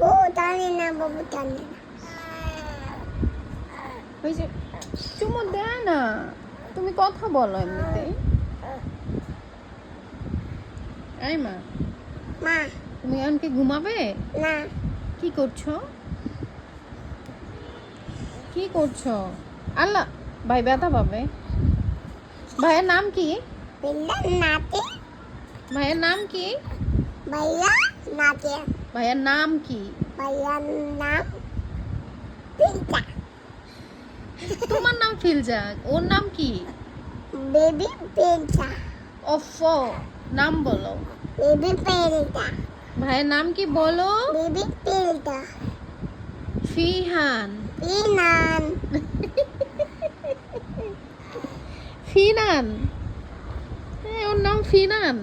বউ টানে না, বাবু টানে না। ওই যে চুমু দেয় না, তুমি কথা বলো এমনিতেই। এই মা, মা তুমি এখন কি ঘুমাবে? না, কি করছো? কি করছো? আল্লাহ, ভাই ব্যথা পাবে। ভাইয়ের নাম কি? বিল্লা নাতে, ভাইয়ের নাম কি? ভাইয়া নাতে, ভাইয়ের নাম কি? ভাইয়ার নাম পিন্তা, তোমার নাম ফিলজা, ওর নাম কি? বেবি পিন্তা, ওফো, নাম বলো। বেবি পিন্তা, ভাইয়ের নাম কি বলো? বেবি পিন্তা, ফিহান। পিনান, ফিনান, হ্যাঁ ওর নাম ফিনান।